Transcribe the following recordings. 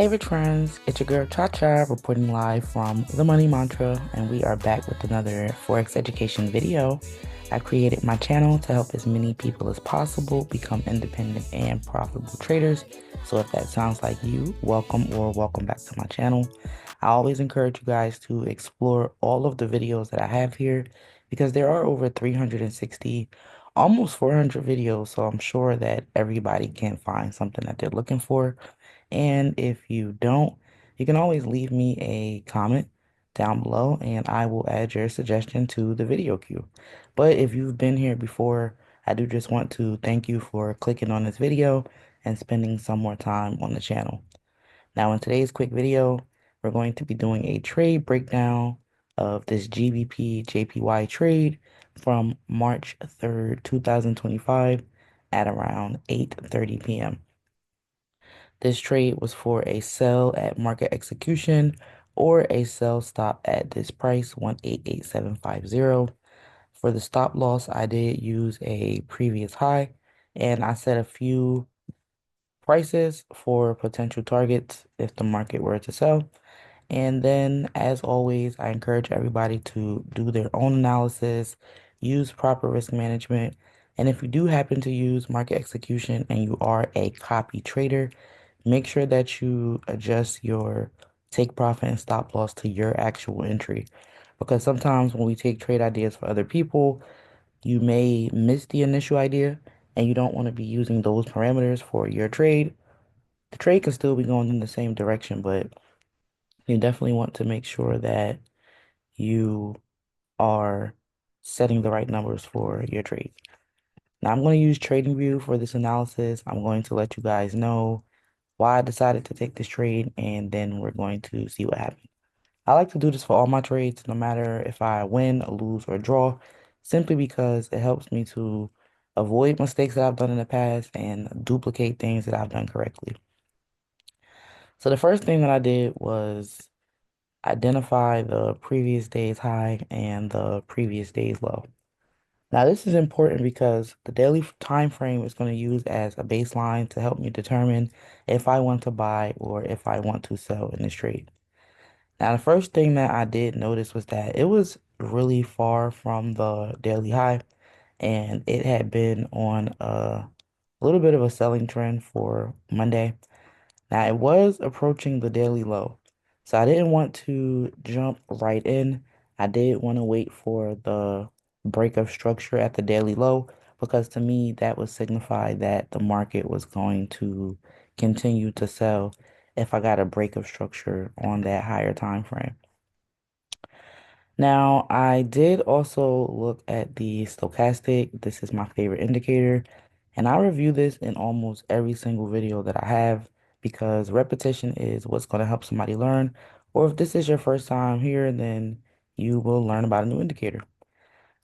Hey rich friends, it's your girl Cha Cha reporting live from the Money Mantra, and we are back with another Forex education video. I created my channel to help as many people as possible become independent and profitable traders. So if that sounds like you, welcome back to my channel. I always encourage you guys to explore all of the videos that I have here because there are over 360, almost 400 videos. So I'm sure that everybody can find something that they're looking for. And if you don't, you can always leave me a comment down below and I will add your suggestion to the video queue. But if you've been here before, I do just want to thank you for clicking on this video and spending some more time on the channel. Now, in today's quick video, we're going to be doing a trade breakdown of this GBPJPY trade from March 3rd, 2025 at around 8:30 p.m. This trade was for a sell at market execution or a sell stop at this price, 188750. For the stop loss, I did use a previous high and I set a few prices for potential targets if the market were to sell. And then, as always, I encourage everybody to do their own analysis, use proper risk management. And if you do happen to use market execution and you are a copy trader, make sure that you adjust your take profit and stop loss to your actual entry. Because sometimes when we take trade ideas for other people, you may miss the initial idea and you don't want to be using those parameters for your trade. The trade can still be going in the same direction, but you definitely want to make sure that you are setting the right numbers for your trade. Now, I'm going to use TradingView for this analysis. I'm going to let you guys know why I decided to take this trade, and then we're going to see what happens. I like to do this for all my trades, no matter if I win, lose, or draw, simply because it helps me to avoid mistakes that I've done in the past and duplicate things that I've done correctly. So the first thing that I did was identify the previous day's high and the previous day's low. Now, this is important because the daily time frame is going to use as a baseline to help me determine if I want to buy or if I want to sell in this trade. Now, the first thing that I did notice was that it was really far from the daily high, and it had been on a little bit of a selling trend for Monday. Now, it was approaching the daily low, so I didn't want to jump right in. I did want to wait for the break of structure at the daily low because to me, that would signify that the market was going to continue to sell if I got a break of structure on that higher time frame. Now, I did also look at the stochastic. This is my favorite indicator, and I review this in almost every single video that I have because repetition is what's going to help somebody learn. Or if this is your first time here, then you will learn about a new indicator.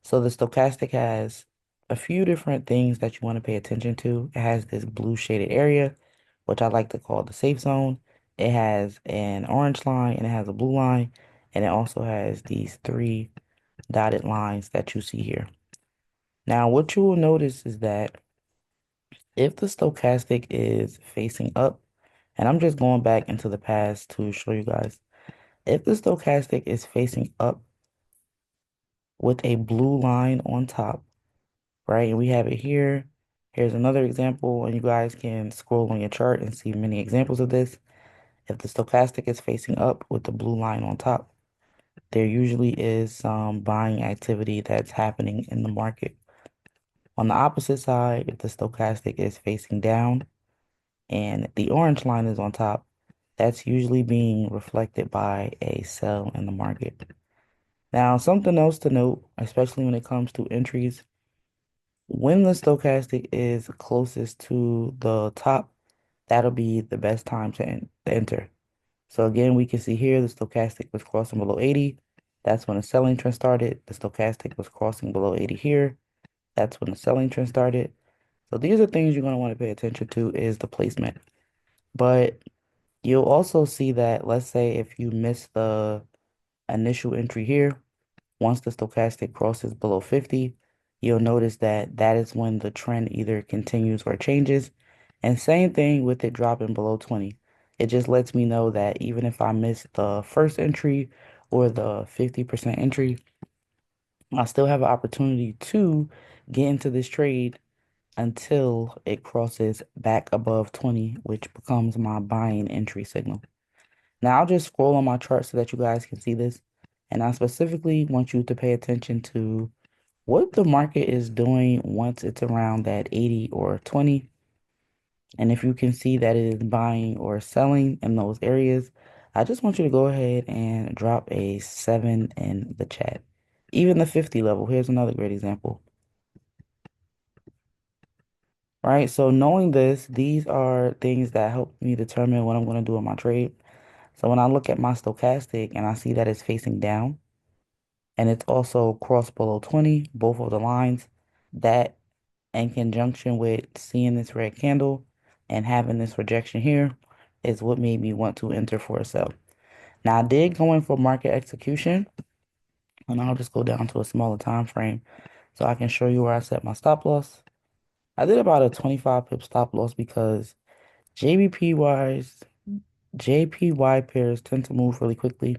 So the stochastic has a few different things that you want to pay attention to. It has this blue shaded area, which I like to call the safe zone. It has an orange line and it has a blue line, and it also has these three dotted lines that you see here. Now, what you will notice is that if the stochastic is facing up, and I'm just going back into the past to show you guys, if the stochastic is facing up with a blue line on top, right? And we have it here. Here's another example, and you guys can scroll on your chart and see many examples of this. If the stochastic is facing up with the blue line on top, there usually is some buying activity that's happening in the market. On the opposite side, if the stochastic is facing down and the orange line is on top, that's usually being reflected by a sell in the market. Now, something else to note, especially when it comes to entries, when the stochastic is closest to the top, that'll be the best time to enter. So again, we can see here the stochastic was crossing below 80. That's when the selling trend started. The stochastic was crossing below 80 here. That's when the selling trend started. So these are things you're going to want to pay attention to is the placement. But you'll also see that, let's say if you miss the initial entry here, once the stochastic crosses below 50, you'll notice that that is when the trend either continues or changes. And same thing with it dropping below 20. It just lets me know that even if I miss the first entry or the 50% entry, I still have an opportunity to get into this trade until it crosses back above 20, which becomes my buying entry signal. Now I'll just scroll on my chart so that you guys can see this. And I specifically want you to pay attention to what the market is doing once it's around that 80 or 20. And if you can see that it is buying or selling in those areas, I just want you to go ahead and drop a 7 in the chat. Even the 50 level, here's another great example. Right, so knowing this, these are things that help me determine what I'm going to do in my trade. So when I look at my stochastic and I see that it's facing down and it's also crossed below 20, both of the lines, that in conjunction with seeing this red candle and having this rejection here is what made me want to enter for a sell. Now I did go in for market execution, and I'll just go down to a smaller time frame so I can show you where I set my stop loss. I did about a 25 pip stop loss because JBPY's JPY pairs tend to move really quickly,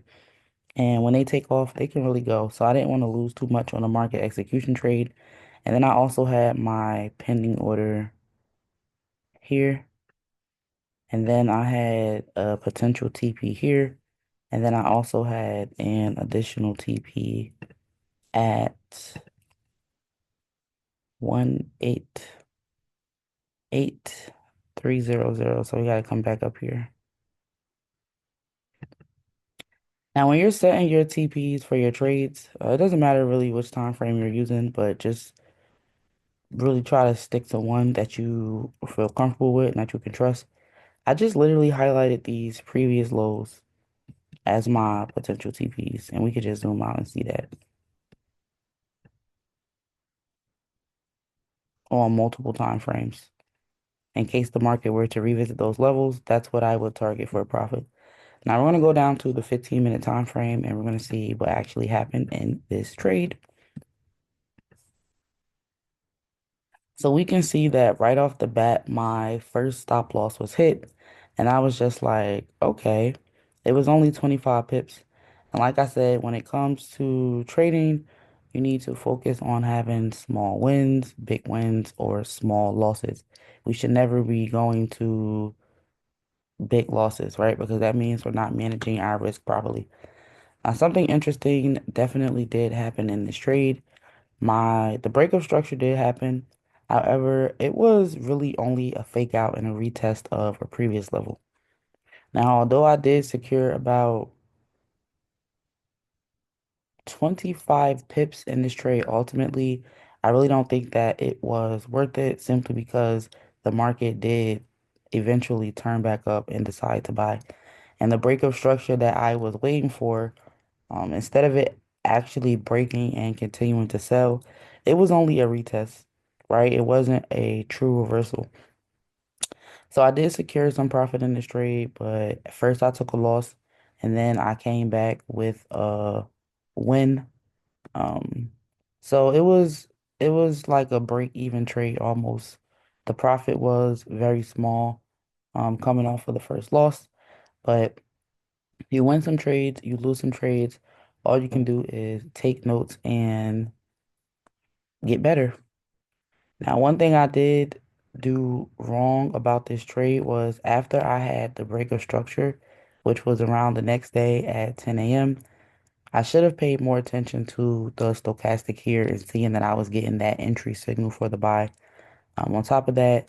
and when they take off, they can really go. So I didn't want to lose too much on a market execution trade. And then I also had my pending order here. And then I had a potential TP here. And then I also had an additional TP at 188,300. So we got to come back up here. Now, when you're setting your TPs for your trades, it doesn't matter really which time frame you're using, but just really try to stick to one that you feel comfortable with and that you can trust. I just literally highlighted these previous lows as my potential TPs, and we could just zoom out and see that on multiple time frames. In case the market were to revisit those levels, that's what I would target for a profit. Now we're going to go down to the 15-minute time frame and we're going to see what actually happened in this trade. So we can see that right off the bat, my first stop loss was hit. And I was just like, okay, it was only 25 pips. And like I said, when it comes to trading, you need to focus on having small wins, big wins, or small losses. We should never be going to big losses, right? Because that means we're not managing our risk properly. Something interesting definitely did happen in this trade. The breakup structure did happen. However, it was really only a fake out and a retest of a previous level. Now, although I did secure about 25 pips in this trade, ultimately, I really don't think that it was worth it simply because the market did eventually turn back up and decide to buy. And the breakup structure that I was waiting for, instead of it actually breaking and continuing to sell, it was only a retest, right? It wasn't a true reversal. So I did secure some profit in this trade, but at first I took a loss and then I came back with a win. Um, so it was like a break even trade almost. The profit was very small, coming off of the first loss, but you win some trades, you lose some trades. All you can do is take notes and get better. Now, one thing I did do wrong about this trade was after I had the breaker structure, which was around the next day at 10 a.m., I should have paid more attention to the stochastic here and seeing that I was getting that entry signal for the buy. On top of that,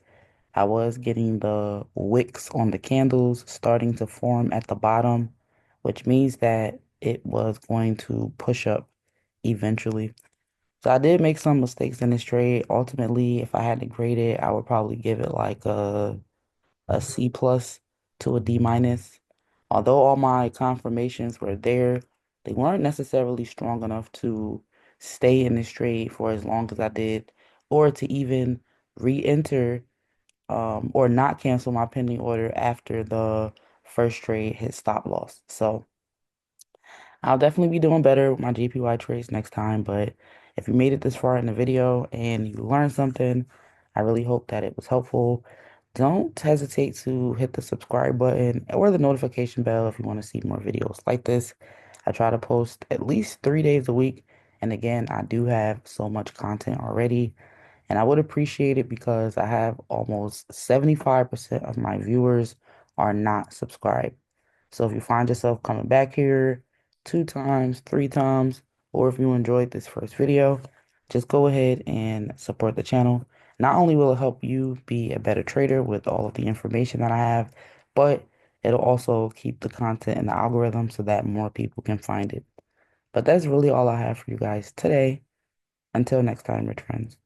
I was getting the wicks on the candles starting to form at the bottom, which means that it was going to push up eventually. So I did make some mistakes in this trade. Ultimately, if I had to grade it, I would probably give it like a C plus to a D minus. Although all my confirmations were there, they weren't necessarily strong enough to stay in this trade for as long as I did, or to even re-enter or not cancel my pending order after the first trade hit stop loss. So I'll definitely be doing better with my GPY trades next time. But if you made it this far in the video and you learned something, I really hope that it was helpful. Don't hesitate to hit the subscribe button or the notification bell if you want to see more videos like this. I try to post at least 3 days a week. And again, I do have so much content already. And I would appreciate it because I have almost 75% of my viewers are not subscribed. So if you find yourself coming back here 2 times, 3 times, or if you enjoyed this first video, just go ahead and support the channel. Not only will it help you be a better trader with all of the information that I have, but it'll also keep the content in the algorithm so that more people can find it. But that's really all I have for you guys today. Until next time, rich friends.